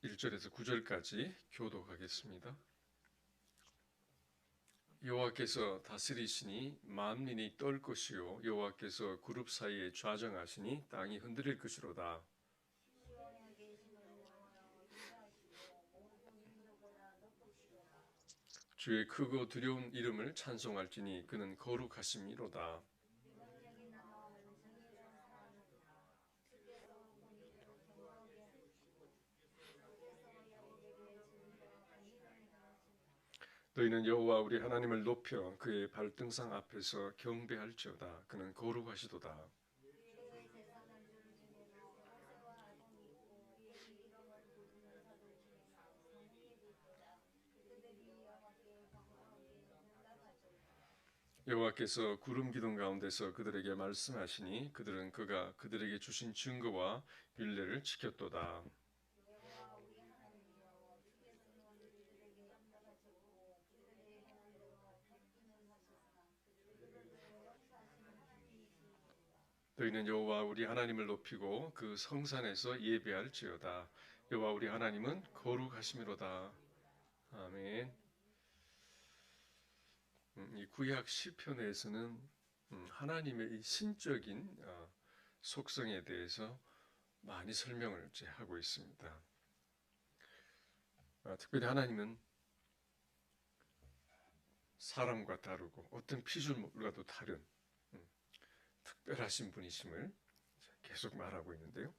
1절에서 9절까지 교독하겠습니다. 여호와께서 다스리시니 만민이 떨 것이요 여호와께서 그룹 사이에 좌정하시니 땅이 흔들릴 것이로다. 주의 크고 두려운 이름을 찬송할지니 그는 거룩하심이로다. 너희는 여호와 우리 하나님을 높여 그의 발등상 앞에서 경배할지어다. 그는 거룩하시도다. 여호와께서 구름 기둥 가운데서 그들에게 말씀하시니 그들은 그가 그들에게 주신 증거와 율례를 지켰도다. 너희는 여호와 우리 하나님을 높이고 그 성산에서 예배할지어다. 여호와 우리 하나님은 거룩하심이로다. 아멘. 이 구약 시편에서는 하나님의 이 신적인 속성에 대해서 많이 설명을 하고 있습니다. 특별히 하나님은 사람과 다르고 어떤 피조물과도 다른 특별하신 분이심을 계속 말하고 있는데요.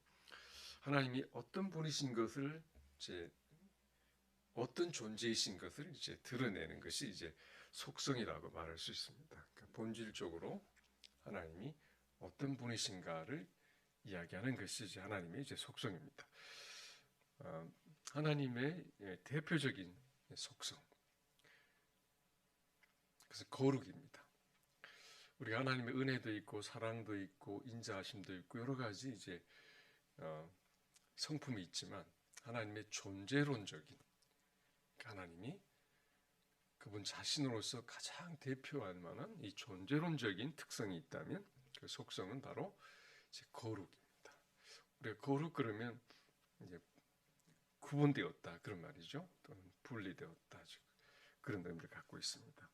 하나님이 어떤 분이신 것을 어떤 존재이신 것을 드러내는 것이 속성이라고 말할 수 있습니다. 그러니까 본질적으로 하나님이 어떤 분이신가를 이야기하는 것이 하나님의 속성입니다. 하나님의 대표적인 속성, 그래서 거룩입니다. 우리 하나님의 은혜도 있고 사랑도 있고 인자하심도 있고 여러 가지 성품이 있지만 하나님의 존재론적인 하나님이 그분 자신으로서 가장 대표할 만한 이 존재론적인 특성이 있다면 그 속성은 바로 거룩입니다. 우리가 거룩 그러면 구분되었다 그런 말이죠. 또는 분리되었다 그런 의미를 갖고 있습니다.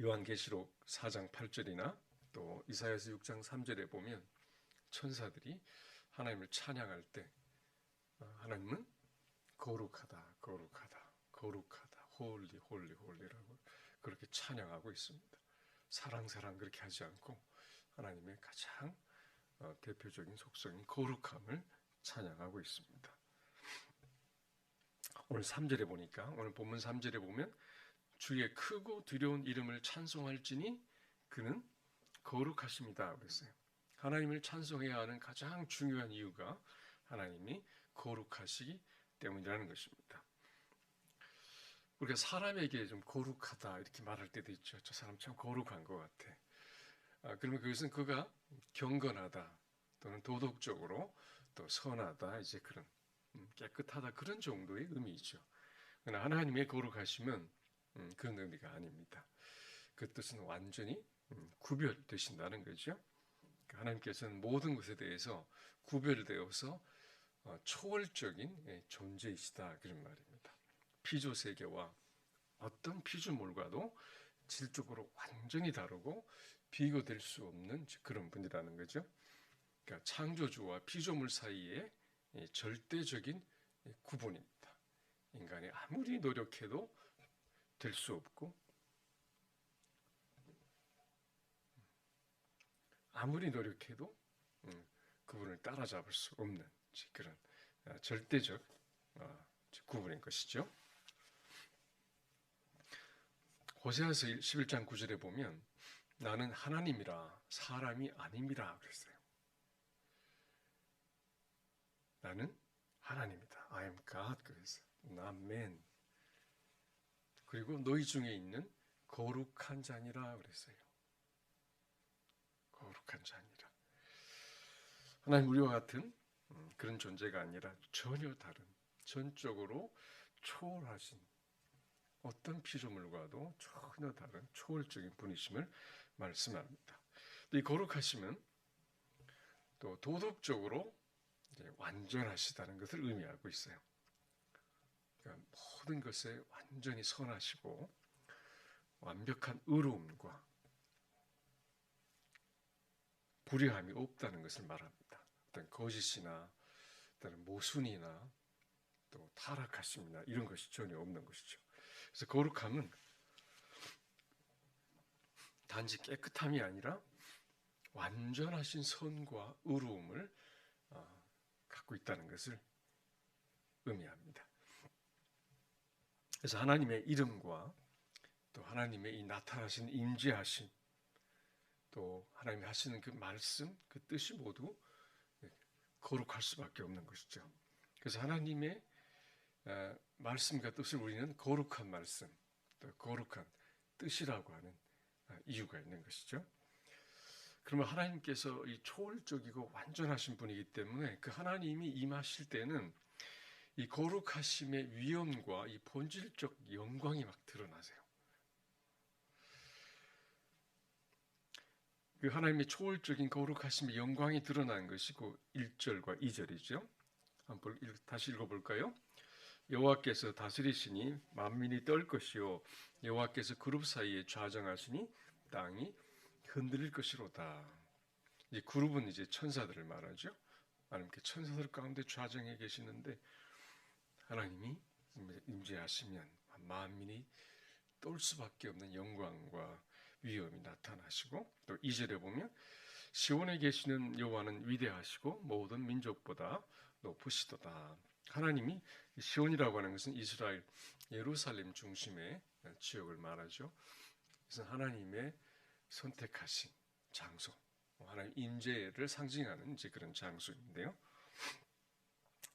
요한계시록 4장 8절이나 또 이사야서 6장 3절에 보면 천사들이 하나님을 찬양할 때 하나님은 거룩하다, 거룩하다, 거룩하다, 홀리, 홀리, 홀리라고 그렇게 찬양하고 있습니다. 사랑, 사랑 그렇게 하지 않고 하나님의 가장 대표적인 속성인 거룩함을 찬양하고 있습니다. 오늘 3절에 보니까 오늘 본문 3절에 보면 주의 크고 두려운 이름을 찬송할지니 그는 거룩하십니다 그랬어요. 하나님을 찬송해야 하는 가장 중요한 이유가 하나님이 거룩하시기 때문이라는 것입니다. 우리가 사람에게 좀 거룩하다 이렇게 말할 때도 있죠. 저 사람 참 거룩한 것 같아. 그러면 그것은 그가 경건하다 또는 도덕적으로 또 선하다 그런 깨끗하다 그런 정도의 의미이죠. 그러나 하나님의 거룩하심은 그런 의미가 아닙니다. 그 뜻은 완전히 구별되신다는 거죠. 하나님께서는 모든 것에 대해서 구별되어서 초월적인 존재이시다 그런 말입니다. 피조 세계와 어떤 피조물과도 질적으로 완전히 다르고 비교될 수 없는 그런 분이라는 거죠. 그러니까 창조주와 피조물 사이에 절대적인 구분입니다. 인간이 아무리 노력해도 될 수 없고 아무리 노력해도 그분을 따라잡을 수 없는 그런 절대적 구분인 것이죠. 호세아서 11장 9절에 보면 나는 하나님이라 사람이 아님이라 그랬어요. 나는 하나님이다. I am God 그랬어요. Not man. 그리고 너희 중에 있는 거룩한 자니라 그랬어요. 거룩한 자니라. 하나님 우리와 같은 그런 존재가 아니라 전혀 다른 전적으로 초월하신 어떤 피조물과도 전혀 다른 초월적인 분이심을 말씀합니다. 이 거룩하심은 또 도덕적으로 완전하시다는 것을 의미하고 있어요. 그러니까 모든 것에 완전히 선하시고 완벽한 의로움과 불의함이 없다는 것을 말합니다. 어떤 거짓이나 어떤 모순이나 또 타락하심이나 이런 것이 전혀 없는 것이죠. 그래서 거룩함은 단지 깨끗함이 아니라 완전하신 선과 의로움을 갖고 있다는 것을 의미합니다. 그래서 하나님의 이름과 또 하나님의 이 나타나신 임재하심, 또 하나님이 하시는 그 말씀, 그 뜻이 모두 거룩할 수밖에 없는 것이죠. 그래서 하나님의 말씀과 뜻을 우리는 거룩한 말씀, 또 거룩한 뜻이라고 하는 이유가 있는 것이죠. 그러면 하나님께서 이 초월적이고 완전하신 분이기 때문에 그 하나님이 임하실 때는 이 거룩하심의 위엄과 이 본질적 영광이 막 드러나세요. 그 하나님의 초월적인 거룩하심의 영광이 드러나는 것이고 1절과 2절이죠. 한번 다시 읽어볼까요? 여호와께서 다스리시니 만민이 떨 것이요 여호와께서 그룹 사이에 좌정하시니 땅이 흔들릴 것이로다. 이 그룹은 이제 천사들을 말하죠. 하나님께 천사들 가운데 좌정해 계시는데 하나님이 임재하시면 만민이 떨 수밖에 없는 영광과 위엄이 나타나시고 또 2절에 보면 시온에 계시는 여호와는 위대하시고 모든 민족보다 높으시도다. 하나님이 시온이라고 하는 것은 이스라엘 예루살렘 중심의 지역을 말하죠. 그래서 하나님의 선택하신 장소, 하나님 임재를 상징하는 이제 그런 장소인데요.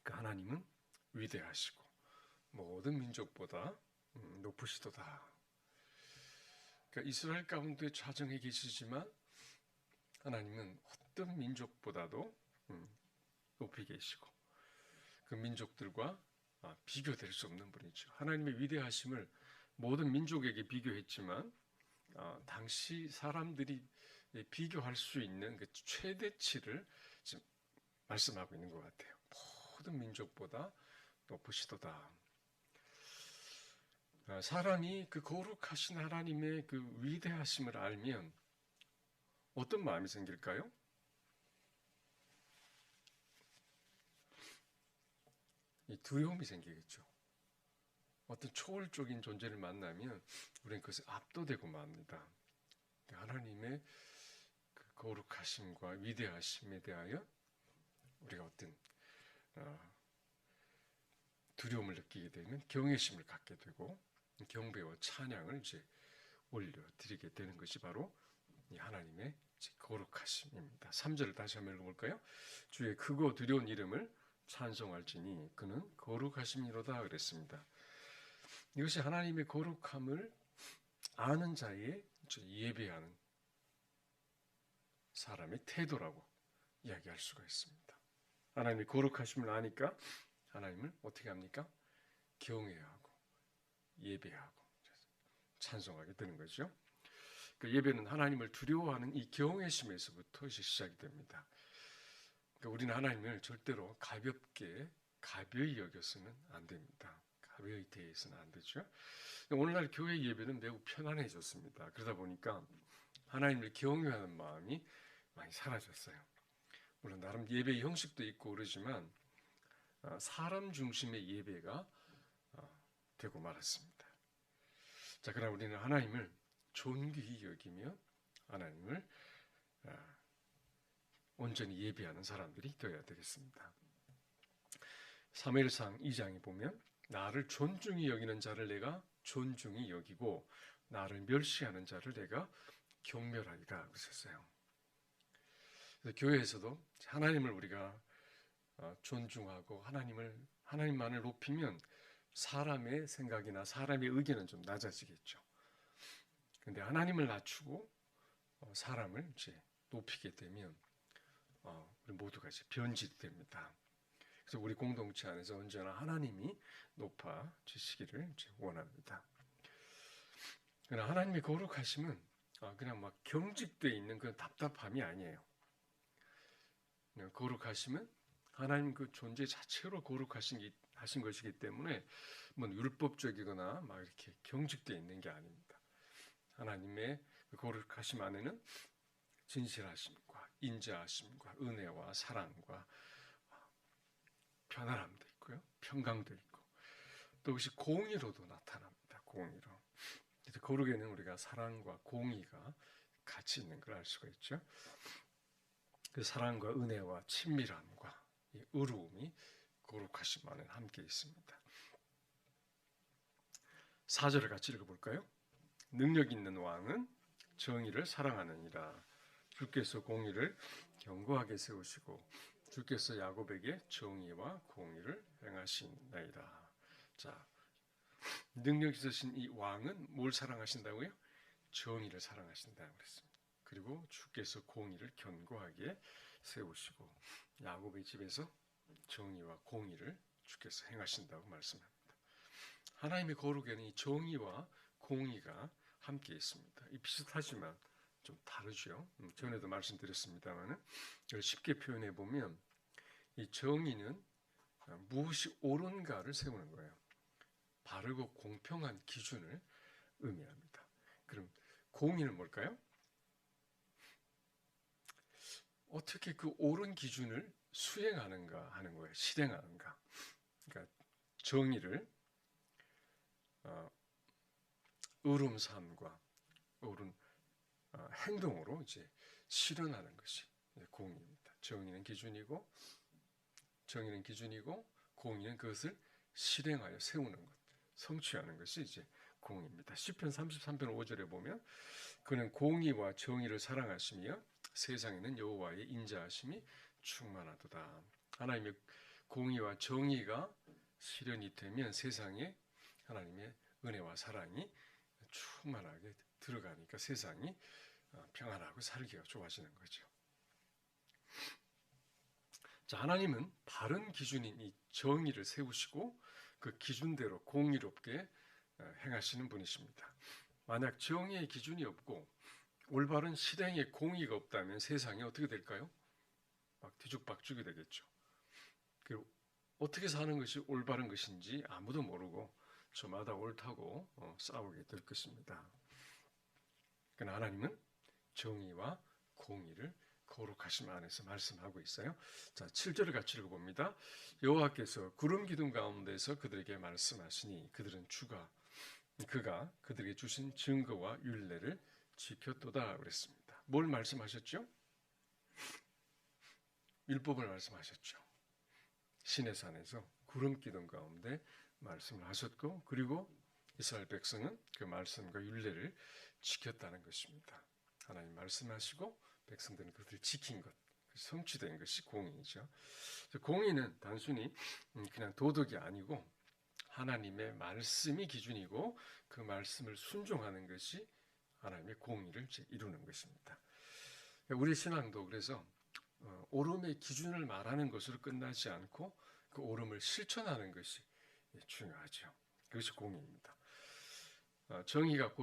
그 하나님은 위대하시고 모든 민족보다 높으시도다. 그러니까 이스라엘 가운데 좌정해 계시지만 하나님은 어떤 민족보다도 높이 계시고 그 민족들과 비교될 수 없는 분이죠. 하나님의 위대하심을 모든 민족에게 비교했지만 당시 사람들이 비교할 수 있는 그 최대치를 지금 말씀하고 있는 것 같아요. 모든 민족보다 높으시도다. 사람이 그 거룩하신 하나님의 그 위대하심을 알면 어떤 마음이 생길까요? 이 두려움이 생기겠죠. 어떤 초월적인 존재를 만나면 우리는 그것에 압도되고 맙니다. 하나님의 그 거룩하심과 위대하심에 대하여 우리가 어떤 두려움을 느끼게 되면 경외심을 갖게 되고 경배와 찬양을 이제 올려드리게 되는 것이 바로 이 하나님의 거룩하심입니다. 3절을 다시 한번 읽어볼까요? 주의 크고 두려운 이름을 찬송할지니 그는 거룩하심이로다 그랬습니다. 이것이 하나님의 거룩함을 아는 자의 예배하는 사람의 태도라고 이야기할 수가 있습니다. 하나님의 거룩하심을 아니까 하나님을 어떻게 합니까? 경외하고 예배하고 찬송하게 되는 거죠. 그 예배는 하나님을 두려워하는 이 경외심에서부터 시작이 됩니다. 그러니까 우리는 하나님을 절대로 가벼이 여겨서는 안 됩니다. 가벼이 대해서는 안 되죠. 오늘날 교회 예배는 매우 편안해졌습니다. 그러다 보니까 하나님을 경외하는 마음이 많이 사라졌어요. 물론 나름 예배 형식도 있고 그러지만 사람 중심의 예배가 되고 말았습니다. 자, 그러나 우리는 하나님을 존귀히 여기며 하나님을 온전히 예배하는 사람들이 되어야 되겠습니다. 사무엘상 2장에 보면 나를 존중히 여기는 자를 내가 존중히 여기고 나를 멸시하는 자를 내가 경멸하리라 그랬어요. 그래서 교회에서도 하나님을 우리가 존중하고 하나님만을 높이면 사람의 생각이나 사람의 의견은 좀 낮아지겠죠. 그런데 하나님을 낮추고 사람을 이제 높이게 되면 우리 모두가 이제 변질됩니다. 그래서 우리 공동체 안에서 언제나 하나님이 높아지시기를 원합니다. 그러나 하나님의 거룩하심은 그냥 막 경직되어 있는 그런 답답함이 아니에요. 거룩하심은 하나님 그 존재 자체로 거룩하신 것이기 때문에 뭐 율법적이거나 막 이렇게 경직되어 있는 게 아닙니다. 하나님의 그 거룩하심 안에는 진실하심과 인자하심과 은혜와 사랑과 편안함도 있고요, 평강도 있고, 또 그것이 공의로도 나타납니다. 공의로. 그래서 거룩에는 우리가 사랑과 공의가 같이 있는 걸 알 수가 있죠. 그 사랑과 은혜와 친밀함과 이 의로움이 거룩하심 안에 함께 있습니다. 4절을 같이 읽어볼까요? 능력 있는 왕은 정의를 사랑하느니라. 주께서 공의를 견고하게 세우시고 주께서 야곱에게 정의와 공의를 행하시나이다. 자, 능력 있으신 이 왕은 뭘 사랑하신다고요? 정의를 사랑하신다고 그랬습니다. 그리고 주께서 공의를 견고하게 세우시고 야곱의 집에서 정의와 공의를 주께서 행하신다고 말씀합니다. 하나님의 거룩에는 이 정의와 공의가 함께 있습니다. 비슷하지만 좀 다르죠. 전에도 말씀드렸습니다만 쉽게 표현해 보면 이 정의는 무엇이 옳은가를 세우는 거예요. 바르고 공평한 기준을 의미합니다. 그럼 공의는 뭘까요? 어떻게 그 옳은 기준을 수행하는가 하는 거예요. 실행하는가. 그러니까 정의를 옳은 삶과 옳은 행동으로 이제 실현하는 것이 공의입니다. 정의는 기준이고 공의는 그것을 실행하여 세우는 것, 성취하는 것이 이제 공의입니다. 시편 33편 5절에 보면 그는 공의와 정의를 사랑하시며 세상에는 여호와의 인자하심이 충만하도다. 하나님의 공의와 정의가 실현이 되면 세상에 하나님의 은혜와 사랑이 충만하게 들어가니까 세상이 평안하고 살기가 좋아지는 거죠. 자, 하나님은 바른 기준인 이 정의를 세우시고 그 기준대로 공의롭게 행하시는 분이십니다. 만약 정의의 기준이 없고 올바른 실행의 공의가 없다면 세상이 어떻게 될까요? 막 뒤죽박죽이 되겠죠. 그리고 어떻게 사는 것이 올바른 것인지 아무도 모르고 저마다 옳다고 싸우게 될 것입니다. 그러나 하나님은 정의와 공의를 거룩하심 안에서 말씀하고 있어요. 자, 7절을 같이 읽어봅니다. 여호와께서 구름 기둥 가운데서 그들에게 말씀하시니 그들은 그가 그들에게 주신 증거와 율례를 지켰도다 그랬습니다. 뭘 말씀하셨죠? 율법을 말씀하셨죠. 시내산에서 구름 기둥 가운데 말씀을 하셨고 그리고 이스라엘 백성은 그 말씀과 율례를 지켰다는 것입니다. 하나님 말씀하시고 백성들은 그것을 지킨 것, 성취된 것이 공의이죠. 공의는 단순히 그냥 도덕이 아니고 하나님의 말씀이 기준이고 그 말씀을 순종하는 것이 하나님의 공의를 이루는 것입니다. 우리 신앙도 그래서 옳음의 기준을 말하는 것으로 끝나지 않고 그 옳음을 실천하는 것이 중요하죠. 그것이 공의입니다. 정의가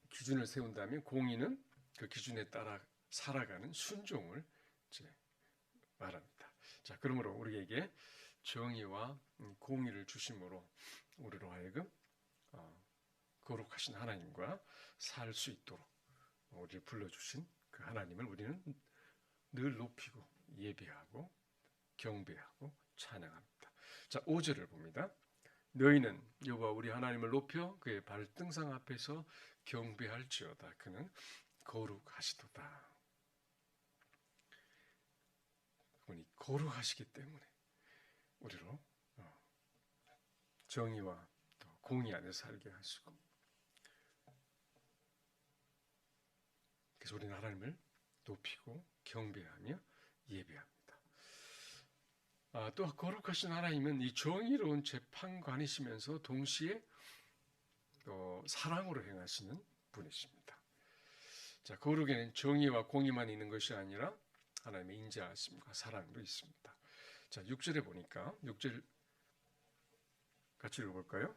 기준을 세운다면 공의는 그 기준에 따라 살아가는 순종을 이제 말합니다. 자, 그러므로 우리에게 정의와 공의를 주심으로 우리로 하여금 거룩하신 하나님과 살 수 있도록 우리를 불러주신 그 하나님을 우리는 늘 높이고 예배하고 경배하고 찬양합니다. 자, 5절을 봅니다. 너희는 여호와 우리 하나님을 높여 그의 발등상 앞에서 경배할지어다. 그는 거룩하시도다. 그분이 거룩하시기 때문에 우리로 정의와 또 공의 안에 살게 하시고, 그래서 우리는 하나님을 높이고 경배하며 예배합니다. 또 거룩하신 하나님은 이 정의로운 재판관이시면서 동시에 또 사랑으로 행하시는 분이십니다. 자, 거룩에는 정의와 공의만 있는 것이 아니라 하나님의 인자하심과 사랑도 있습니다. 자, 6절에 보니까 6절 같이 읽어볼까요?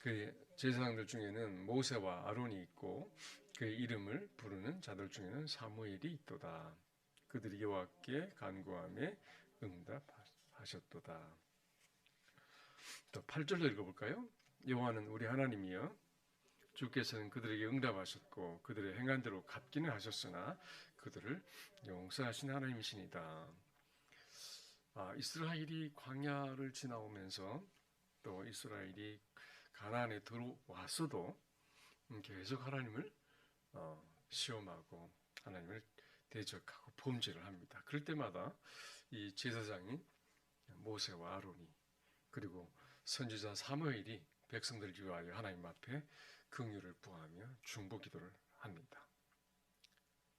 그 제사장들 중에는 모세와 아론이 있고 그의 이름을 부르는 자들 중에는 사무엘이 있도다. 그들이 여호와께 간구하며 응답하셨도다. 또 8절로 읽어볼까요? 여호와는 우리 하나님이여 주께서는 그들에게 응답하셨고 그들의 행한 대로 갚기는 하셨으나 그들을 용서하신 하나님이시니다. 이스라엘이 광야를 지나오면서 또 이스라엘이 가나안에 들어왔어도 계속 하나님을 시험하고 하나님을 대적하고 범죄를 합니다. 그럴 때마다 이 제사장인 모세와 아론이 그리고 선지자 사무엘이 백성들을 위하여 하나님 앞에 긍휼을 구하며 중보 기도를 합니다.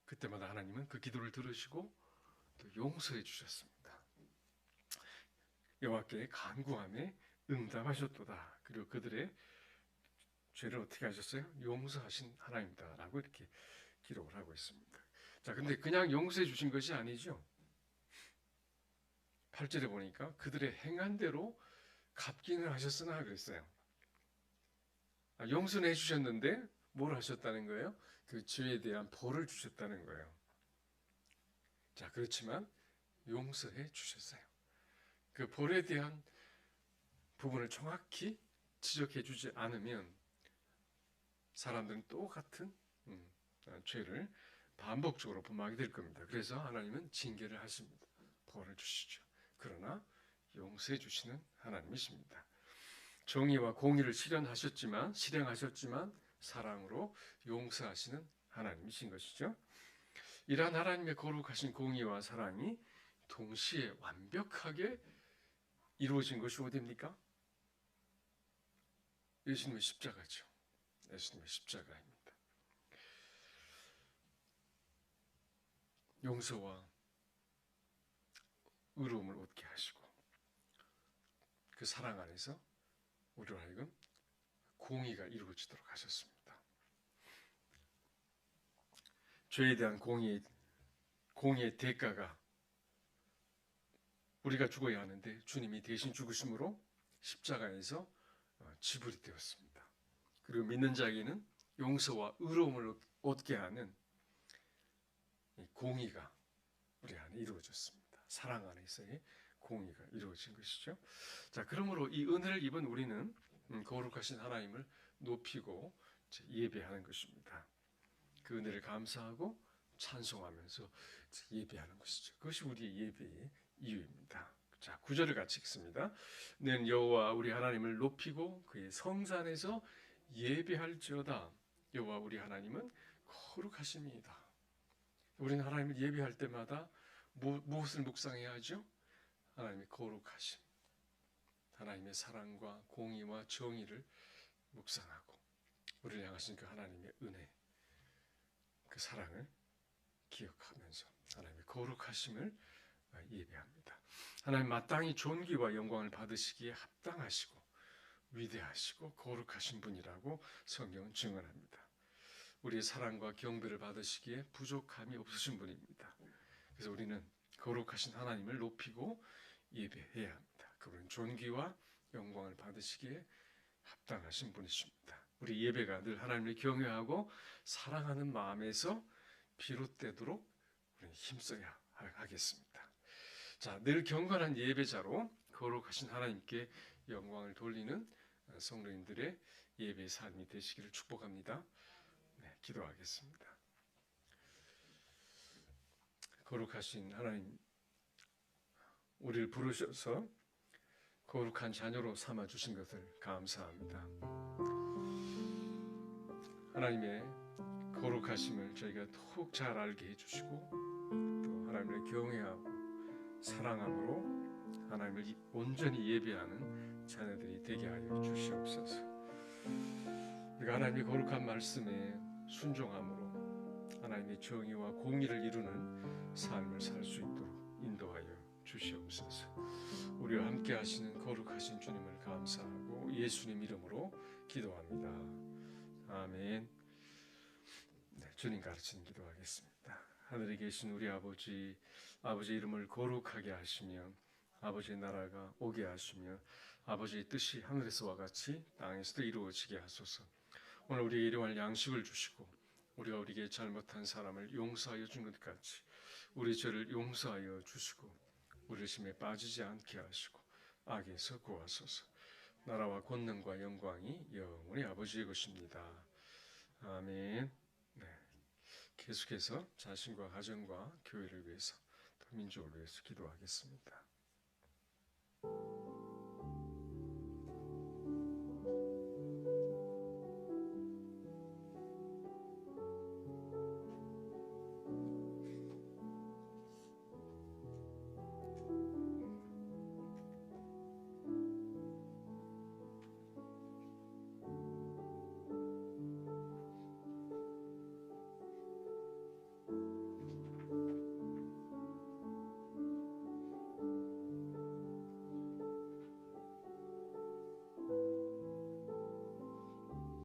그때마다 하나님은 그 기도를 들으시고 또 용서해 주셨습니다. 여호와께 간구함에 응답하셨도다. 그리고 그들의 죄를 어떻게 하셨어요? 용서하신 하나님이다라고 이렇게 기록을 하고 있습니다. 자, 근데 그냥 용서해 주신 것이 아니죠. 8절에 보니까 그들의 행한 대로 갚기는 하셨으나 그랬어요. 용서는 해주셨는데 뭘 하셨다는 거예요? 그 죄에 대한 벌을 주셨다는 거예요. 자, 그렇지만 용서해 주셨어요. 그 벌에 대한 부분을 정확히 지적해 주지 않으면 사람들은 똑같은 죄를 반복적으로 범하게 될 겁니다. 그래서 하나님은 징계를 하십니다. 벌을 주시죠. 그러나 용서해 주시는 하나님이십니다. 정의와 공의를 실행하셨지만 사랑으로 용서하시는 하나님이신 것이죠. 이러한 하나님의 거룩하신 공의와 사랑이 동시에 완벽하게 이루어진 것이 어디입니까? 예수님의 십자가죠. 예수님의 십자가입니다. 용서와 의로움을 얻게 하시고 그 사랑 안에서 우리로 하여금 공의가 이루어지도록 하셨습니다. 죄에 대한 공의의 대가가 우리가 죽어야 하는데 주님이 대신 죽으심으로 십자가에서 지불이 되었습니다. 그리고 믿는 자에게는 용서와 의로움을 얻게 하는 공의가 우리 안에 이루어졌습니다. 사랑 안에서의 공의가 이루어진 것이죠. 자, 그러므로 이 은혜를 입은 우리는 거룩하신 하나님을 높이고 예배하는 것입니다. 그 은혜를 감사하고 찬송하면서 예배하는 것이죠. 그것이 우리의 예배의 이유입니다. 자, 9절을 같이 읽습니다. 너는 여호와 우리 하나님을 높이고 그의 성산에서 예배할지어다. 여호와 우리 하나님은 거룩하심이다. 우리는 하나님을 예배할 때마다 무엇을 묵상해야 하죠? 하나님의 거룩하심, 하나님의 사랑과 공의와 정의를 묵상하고 우리를 향하신 그 하나님의 은혜, 그 사랑을 기억하면서 하나님의 거룩하심을 예배합니다. 하나님 마땅히 존귀와 영광을 받으시기에 합당하시고 위대하시고 거룩하신 분이라고 성경은 증언합니다. 우리의 사랑과 경배를 받으시기에 부족함이 없으신 분입니다. 그래서 우리는 거룩하신 하나님을 높이고 예배해야 합니다. 그분은 존귀와 영광을 받으시기에 합당하신 분이십니다. 우리 예배가 늘 하나님을 경외하고 사랑하는 마음에서 비롯되도록 우리는 힘써야 하겠습니다. 자, 늘 경건한 예배자로 거룩하신 하나님께 영광을 돌리는 성도님들의 예배 삶이 되시기를 축복합니다. 네, 기도하겠습니다. 거룩하신 하나님, 우리를 부르셔서 거룩한 자녀로 삼아 주신 것을 감사합니다. 하나님의 거룩하심을 저희가 더욱 잘 알게 해주시고 또 하나님을 경외하고 사랑함으로 하나님을 온전히 예배하는 자녀들이 되게 하여 주시옵소서. 우리가 하나님의 거룩한 말씀에 순종함으로 하나님의 정의와 공의를 이루는 삶을 살 수 있도록 인도하여 주시옵소서. 우리와 함께 하시는 거룩하신 주님을 감사하고 예수님 이름으로 기도합니다. 아멘. 네, 주님 가르치는 기도하겠습니다. 하늘에 계신 우리 아버지 이름을 거룩하게 하시며 아버지의 나라가 오게 하시며 아버지의 뜻이 하늘에서와 같이 땅에서도 이루어지게 하소서. 오늘 우리에게 일용할 양식을 주시고 우리가 우리에게 잘못한 사람을 용서하여 준 것 같이 우리 죄를 용서하여 주시고 우리심에 빠지지 않게 하시고 악에서 구하소서. 나라와 권능과 영광이 영원히 아버지의 것입니다. 아멘. 네. 계속해서 자신과 가정과 교회를 위해서 또 민족을 위해서 기도하겠습니다.